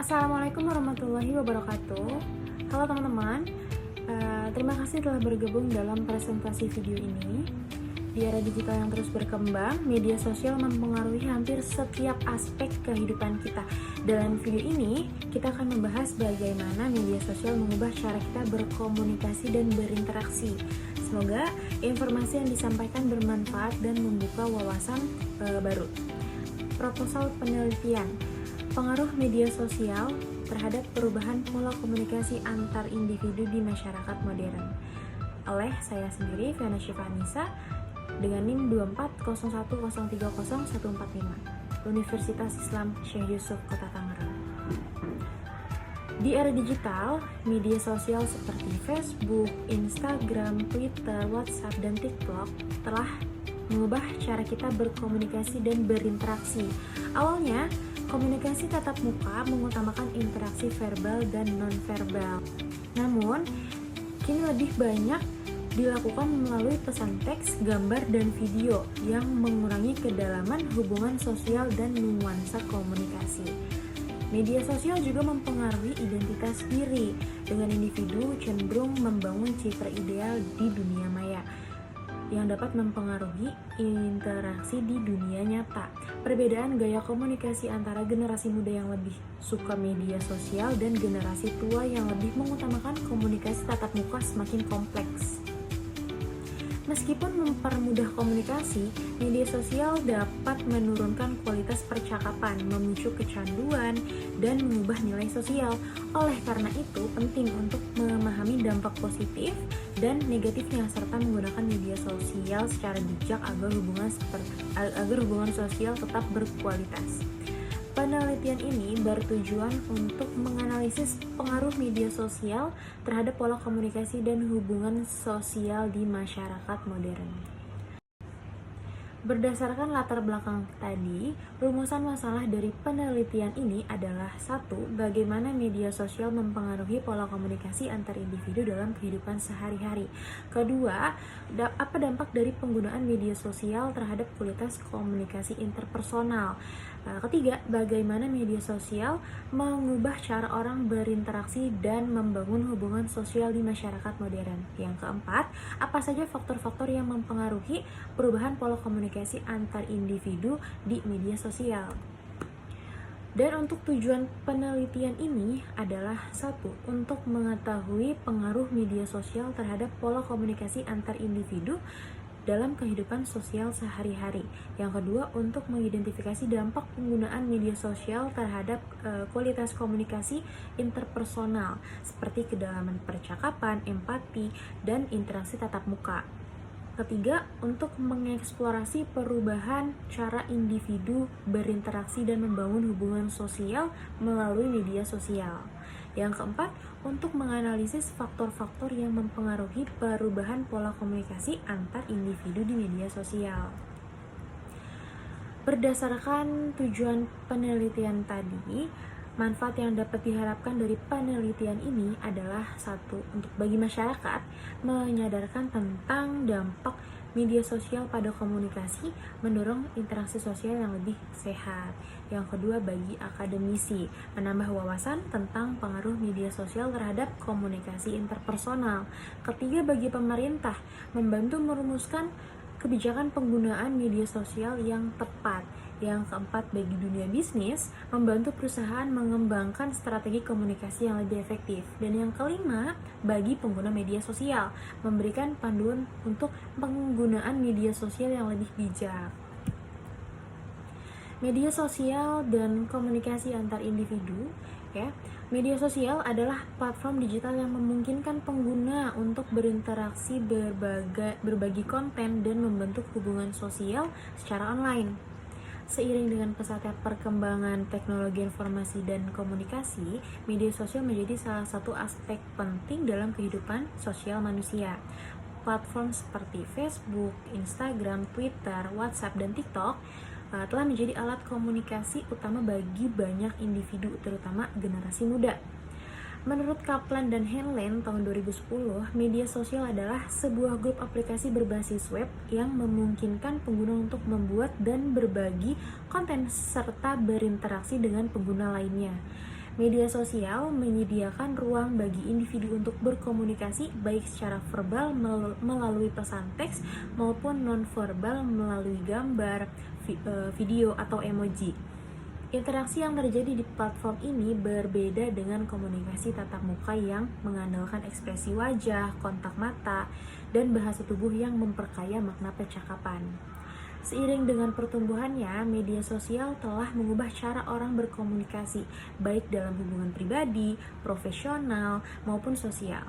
Assalamualaikum warahmatullahi wabarakatuh. Halo teman-teman, terima kasih telah bergabung dalam presentasi video ini. Di era digital yang terus berkembang, media sosial mempengaruhi hampir setiap aspek kehidupan kita. Dalam video ini, kita akan membahas bagaimana media sosial mengubah cara kita berkomunikasi dan berinteraksi. Semoga informasi yang disampaikan bermanfaat dan membuka wawasan baru. Proposal penelitian. Pengaruh media sosial terhadap perubahan pola komunikasi antar individu di masyarakat modern. Oleh saya sendiri, Fiana Syifa Anissa, dengan NIM 241030145, Universitas Islam Syekh Yusuf, Kota Tangerang. Di era digital, media sosial seperti Facebook, Instagram, Twitter, WhatsApp, dan TikTok telah mengubah cara kita berkomunikasi dan berinteraksi. Awalnya, komunikasi tatap muka mengutamakan interaksi verbal dan non-verbal. Namun, kini lebih banyak dilakukan melalui pesan teks, gambar, dan video yang mengurangi kedalaman hubungan sosial dan nuansa komunikasi. Media sosial juga mempengaruhi identitas diri, dengan individu cenderung membangun citra ideal di dunia maya yang dapat mempengaruhi interaksi di dunia nyata. Perbedaan gaya komunikasi antara generasi muda yang lebih suka media sosial dan generasi tua yang lebih mengutamakan komunikasi tatap muka semakin kompleks. Meskipun mempermudah komunikasi, media sosial dapat menurunkan kualitas percakapan, memicu kecanduan, dan mengubah nilai sosial. Oleh karena itu, penting untuk memahami dampak positif dan negatifnya serta menggunakan media sosial secara bijak agar hubungan sosial tetap berkualitas. Penelitian ini bertujuan untuk menganalisis pengaruh media sosial terhadap pola komunikasi dan hubungan sosial di masyarakat modern. Berdasarkan latar belakang tadi, rumusan masalah dari penelitian ini adalah: 1. Bagaimana media sosial mempengaruhi pola komunikasi antar individu dalam kehidupan sehari-hari. Kedua, apa dampak dari penggunaan media sosial terhadap kualitas komunikasi interpersonal. Ketiga, bagaimana media sosial mengubah cara orang berinteraksi dan membangun hubungan sosial di masyarakat modern. Yang keempat, apa saja faktor-faktor yang mempengaruhi perubahan pola komunikasi antar individu di media sosial. Dan untuk tujuan penelitian ini adalah: 1. Untuk mengetahui pengaruh media sosial terhadap pola komunikasi antar individu dalam kehidupan sosial sehari-hari. Yang kedua, untuk mengidentifikasi dampak penggunaan media sosial terhadap kualitas komunikasi interpersonal seperti kedalaman percakapan, empati, dan interaksi tatap muka. Ketiga, untuk mengeksplorasi perubahan cara individu berinteraksi dan membangun hubungan sosial melalui media sosial. Yang keempat, untuk menganalisis faktor-faktor yang mempengaruhi perubahan pola komunikasi antar individu di media sosial. Berdasarkan tujuan penelitian tadi, manfaat yang dapat diharapkan dari penelitian ini adalah: 1. Untuk bagi masyarakat, menyadarkan tentang dampak media sosial pada komunikasi, mendorong interaksi sosial yang lebih sehat. Yang kedua, bagi akademisi, menambah wawasan tentang pengaruh media sosial terhadap komunikasi interpersonal. Ketiga, bagi pemerintah, membantu merumuskan kebijakan penggunaan media sosial yang tepat. Yang keempat, bagi dunia bisnis, membantu perusahaan mengembangkan strategi komunikasi yang lebih efektif. Dan yang kelima, bagi pengguna media sosial, memberikan panduan untuk penggunaan media sosial yang lebih bijak. Media sosial dan komunikasi antar individu, Media sosial adalah platform digital yang memungkinkan pengguna untuk berinteraksi, berbagi konten, dan membentuk hubungan sosial secara online. Seiring dengan pesatnya perkembangan teknologi informasi dan komunikasi, media sosial menjadi salah satu aspek penting dalam kehidupan sosial manusia. Platform seperti Facebook, Instagram, Twitter, WhatsApp, dan TikTok telah menjadi alat komunikasi utama bagi banyak individu, terutama generasi muda. Menurut Kaplan dan Henley tahun 2010, media sosial adalah sebuah grup aplikasi berbasis web yang memungkinkan pengguna untuk membuat dan berbagi konten serta berinteraksi dengan pengguna lainnya. Media sosial menyediakan ruang bagi individu untuk berkomunikasi baik secara verbal melalui pesan teks maupun nonverbal melalui gambar, video atau emoji. Interaksi yang terjadi di platform ini berbeda dengan komunikasi tatap muka yang mengandalkan ekspresi wajah, kontak mata, dan bahasa tubuh yang memperkaya makna percakapan. Seiring dengan pertumbuhannya, media sosial telah mengubah cara orang berkomunikasi, baik dalam hubungan pribadi, profesional, maupun sosial.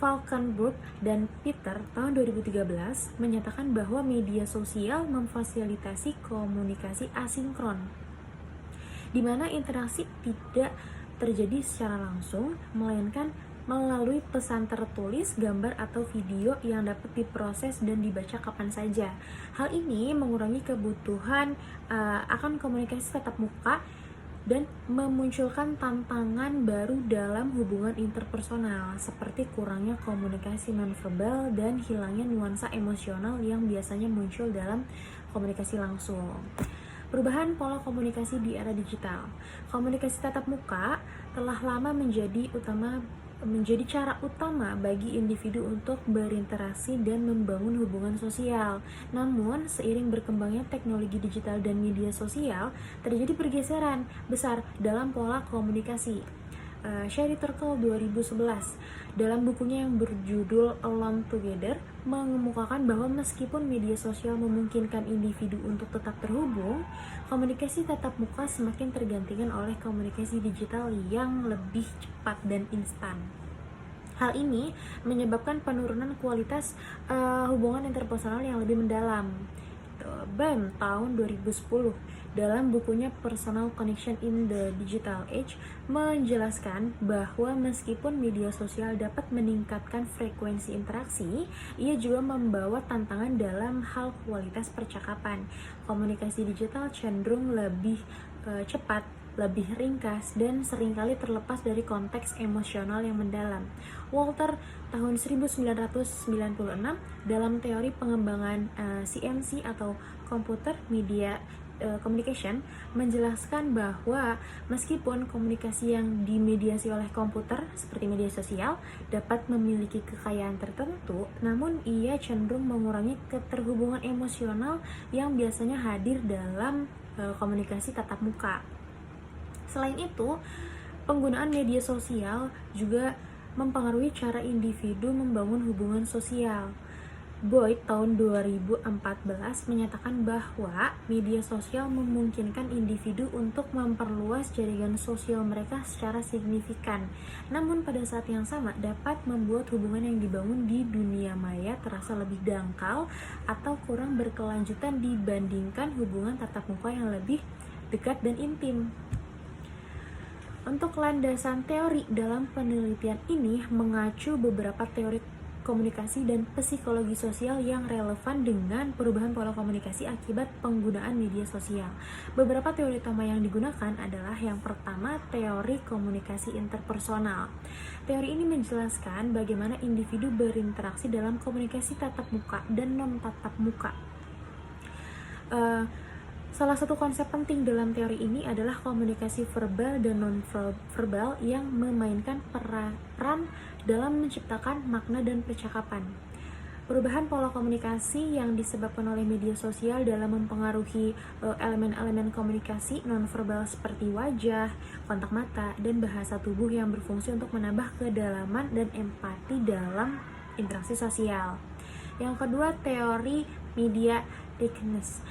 Falkenberg dan Peter tahun 2013 menyatakan bahwa media sosial memfasilitasi komunikasi asinkron, di mana interaksi tidak terjadi secara langsung, melainkan melalui pesan tertulis, gambar, atau video yang dapat diproses dan dibaca kapan saja. Hal ini mengurangi kebutuhan akan komunikasi tatap muka dan memunculkan tantangan baru dalam hubungan interpersonal, seperti kurangnya komunikasi nonverbal dan hilangnya nuansa emosional yang biasanya muncul dalam komunikasi langsung. Perubahan pola komunikasi di era digital. Komunikasi tatap muka telah lama menjadi cara utama bagi individu untuk berinteraksi dan membangun hubungan sosial. Namun, seiring berkembangnya teknologi digital dan media sosial, terjadi pergeseran besar dalam pola komunikasi. Sherry Turkle 2011 dalam bukunya yang berjudul Alone Together mengemukakan bahwa meskipun media sosial memungkinkan individu untuk tetap terhubung, komunikasi tatap muka semakin tergantikan oleh komunikasi digital yang lebih cepat dan instan. Hal ini menyebabkan penurunan kualitas hubungan interpersonal yang lebih mendalam. Bam tahun 2010 dalam bukunya Personal Connection in the Digital Age menjelaskan bahwa meskipun media sosial dapat meningkatkan frekuensi interaksi, ia juga membawa tantangan dalam hal kualitas percakapan. Komunikasi digital cenderung lebih cepat, lebih ringkas, dan seringkali terlepas dari konteks emosional yang mendalam. Walter tahun 1996 dalam teori pengembangan CMC atau Computer Media Communication menjelaskan bahwa meskipun komunikasi yang dimediasi oleh komputer seperti media sosial dapat memiliki kekayaan tertentu, namun ia cenderung mengurangi keterhubungan emosional yang biasanya hadir dalam komunikasi tatap muka. Selain itu, penggunaan media sosial juga mempengaruhi cara individu membangun hubungan sosial. Boyd tahun 2014 menyatakan bahwa media sosial memungkinkan individu untuk memperluas jaringan sosial mereka secara signifikan. Namun pada saat yang sama dapat membuat hubungan yang dibangun di dunia maya terasa lebih dangkal atau kurang berkelanjutan dibandingkan hubungan tatap muka yang lebih dekat dan intim. Untuk landasan teori dalam penelitian ini mengacu beberapa teori komunikasi dan psikologi sosial yang relevan dengan perubahan pola komunikasi akibat penggunaan media sosial. Beberapa teori utama yang digunakan adalah yang pertama, teori komunikasi interpersonal. Teori ini menjelaskan bagaimana individu berinteraksi dalam komunikasi tatap muka dan non-tatap muka. Salah satu konsep penting dalam teori ini adalah komunikasi verbal dan non-verbal yang memainkan peran dalam menciptakan makna dan percakapan. Perubahan pola komunikasi yang disebabkan oleh media sosial dalam mempengaruhi elemen-elemen komunikasi non-verbal seperti wajah, kontak mata, dan bahasa tubuh yang berfungsi untuk menambah kedalaman dan empati dalam interaksi sosial. Yang kedua, teori media thickness.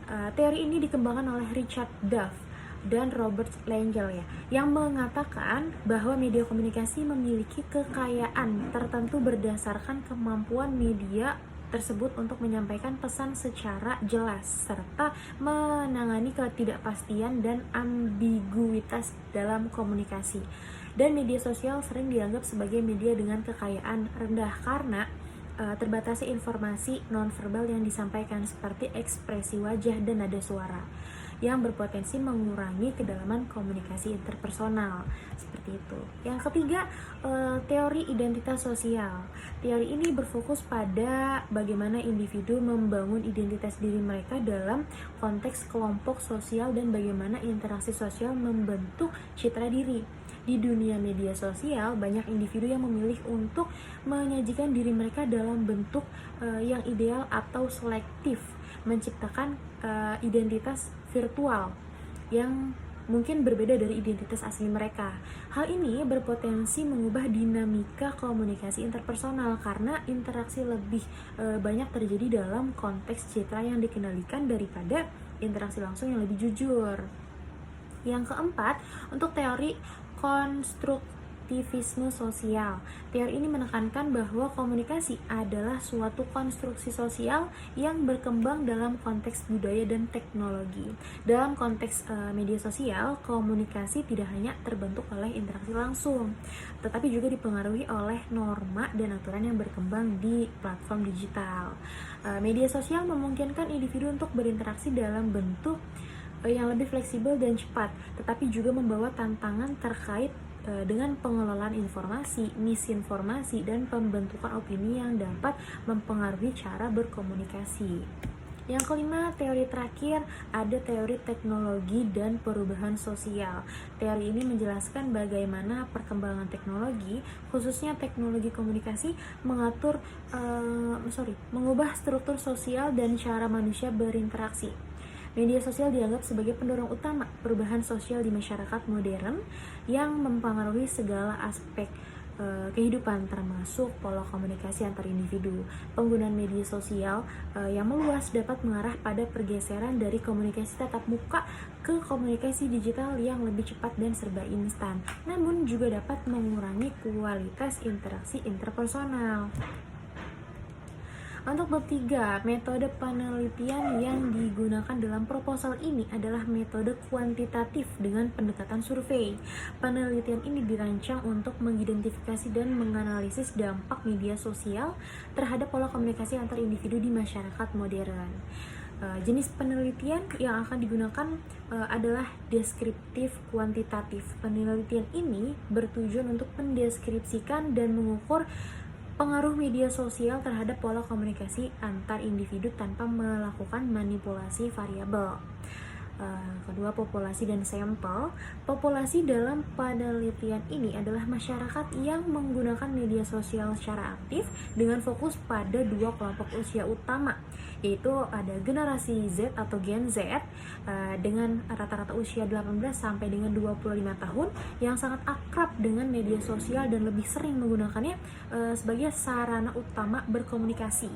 Teori ini dikembangkan oleh Richard Duff dan Robert Langell yang mengatakan bahwa media komunikasi memiliki kekayaan tertentu berdasarkan kemampuan media tersebut untuk menyampaikan pesan secara jelas serta menangani ketidakpastian dan ambiguitas dalam komunikasi. Dan media sosial sering dianggap sebagai media dengan kekayaan rendah karena terbatasnya informasi nonverbal yang disampaikan seperti ekspresi wajah dan nada suara yang berpotensi mengurangi kedalaman komunikasi interpersonal seperti itu. Yang ketiga, teori identitas sosial. Teori ini berfokus pada bagaimana individu membangun identitas diri mereka dalam konteks kelompok sosial dan bagaimana interaksi sosial membentuk citra diri. Di dunia media sosial, banyak individu yang memilih untuk menyajikan diri mereka dalam bentuk yang ideal atau selektif, menciptakan identitas virtual yang mungkin berbeda dari identitas asli mereka. Hal ini berpotensi mengubah dinamika komunikasi interpersonal karena interaksi lebih banyak terjadi dalam konteks citra yang dikendalikan daripada interaksi langsung yang lebih jujur. Yang keempat, untuk teori konstruktivisme sosial. Teori ini menekankan bahwa komunikasi adalah suatu konstruksi sosial yang berkembang dalam konteks budaya dan teknologi. Dalam konteks media sosial, komunikasi tidak hanya terbentuk oleh interaksi langsung, tetapi juga dipengaruhi oleh norma dan aturan yang berkembang di platform digital. Media sosial memungkinkan individu untuk berinteraksi dalam bentuk yang lebih fleksibel dan cepat, tetapi juga membawa tantangan terkait dengan pengelolaan informasi, misinformasi, dan pembentukan opini yang dapat mempengaruhi cara berkomunikasi. Yang kelima, teori terakhir, ada teori teknologi dan perubahan sosial. Teori ini menjelaskan bagaimana perkembangan teknologi, khususnya teknologi komunikasi, mengubah struktur sosial dan cara manusia berinteraksi. Media sosial dianggap sebagai pendorong utama perubahan sosial di masyarakat modern yang mempengaruhi segala aspek kehidupan, termasuk pola komunikasi antar individu. Penggunaan media sosial yang meluas dapat mengarah pada pergeseran dari komunikasi tatap muka ke komunikasi digital yang lebih cepat dan serba instan, namun juga dapat mengurangi kualitas interaksi interpersonal. Untuk bab 3, metode penelitian yang digunakan dalam proposal ini adalah metode kuantitatif dengan pendekatan survei. Penelitian ini dirancang untuk mengidentifikasi dan menganalisis dampak media sosial terhadap pola komunikasi antar individu di masyarakat modern. Jenis penelitian yang akan digunakan adalah deskriptif kuantitatif. Penelitian ini bertujuan untuk mendeskripsikan dan mengukur pengaruh media sosial terhadap pola komunikasi antar individu tanpa melakukan manipulasi variabel. Kedua, populasi dan sampel. Populasi dalam penelitian ini adalah masyarakat yang menggunakan media sosial secara aktif dengan fokus pada dua kelompok usia utama, yaitu ada generasi Z atau Gen Z dengan rata-rata usia 18 sampai dengan 25 tahun yang sangat akrab dengan media sosial dan lebih sering menggunakannya sebagai sarana utama berkomunikasi.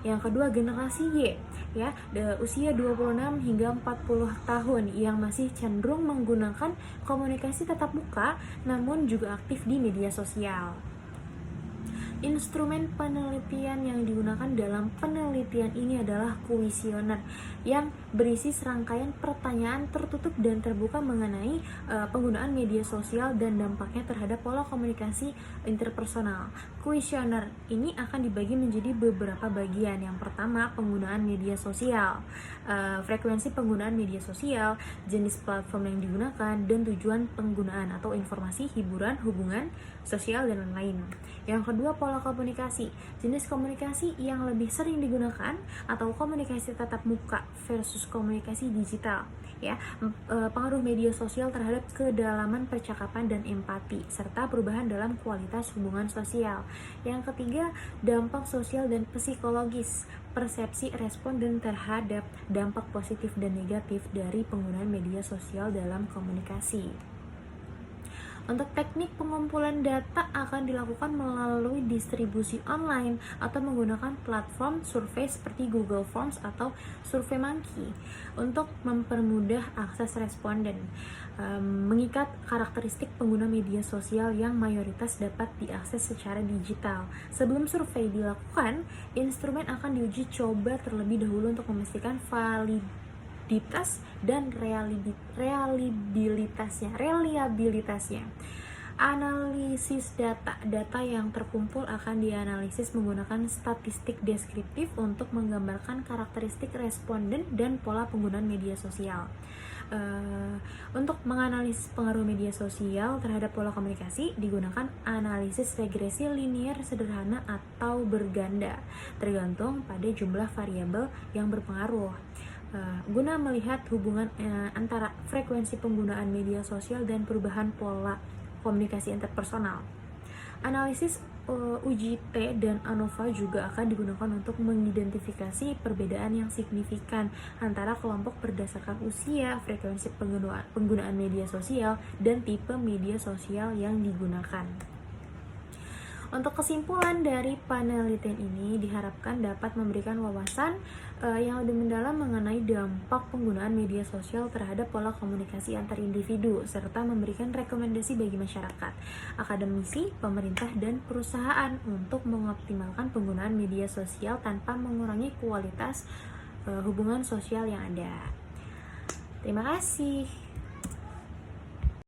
Yang kedua, generasi Y, ya, usia 26 hingga 40 tahun yang masih cenderung menggunakan komunikasi tatap muka namun juga aktif di media sosial. Instrumen penelitian yang digunakan dalam penelitian ini adalah kuesioner yang berisi serangkaian pertanyaan tertutup dan terbuka mengenai penggunaan media sosial dan dampaknya terhadap pola komunikasi interpersonal. Kuesioner ini akan dibagi menjadi beberapa bagian. Yang pertama, penggunaan media sosial, frekuensi penggunaan media sosial, jenis platform yang digunakan, dan tujuan penggunaan atau informasi, hiburan, hubungan sosial, dan lain-lain. Yang kedua, pola komunikasi, jenis komunikasi yang lebih sering digunakan atau komunikasi tatap muka versus komunikasi digital, ya, pengaruh media sosial terhadap kedalaman percakapan dan empati serta perubahan dalam kualitas hubungan sosial. Yang ketiga, dampak sosial dan psikologis, persepsi responden terhadap dampak positif dan negatif dari penggunaan media sosial dalam komunikasi. Untuk teknik pengumpulan data akan dilakukan melalui distribusi online atau menggunakan platform survei seperti Google Forms atau SurveyMonkey untuk mempermudah akses responden, mengikat karakteristik pengguna media sosial yang mayoritas dapat diakses secara digital. Sebelum survei dilakukan, instrumen akan diuji coba terlebih dahulu untuk memastikan validitas dan reliabilitasnya. Analisis data yang terkumpul akan dianalisis menggunakan statistik deskriptif untuk menggambarkan karakteristik responden dan pola penggunaan media sosial. Untuk menganalisis pengaruh media sosial terhadap pola komunikasi digunakan analisis regresi linier sederhana atau berganda, tergantung pada jumlah variabel yang berpengaruh. Guna melihat hubungan antara frekuensi penggunaan media sosial dan perubahan pola komunikasi interpersonal. Analisis UJT dan ANOVA juga akan digunakan untuk mengidentifikasi perbedaan yang signifikan antara kelompok berdasarkan usia, frekuensi penggunaan media sosial, dan tipe media sosial yang digunakan. Untuk kesimpulan dari penelitian ini diharapkan dapat memberikan wawasan yang lebih mendalam mengenai dampak penggunaan media sosial terhadap pola komunikasi antar individu, serta memberikan rekomendasi bagi masyarakat, akademisi, pemerintah, dan perusahaan untuk mengoptimalkan penggunaan media sosial tanpa mengurangi kualitas hubungan sosial yang ada. Terima kasih.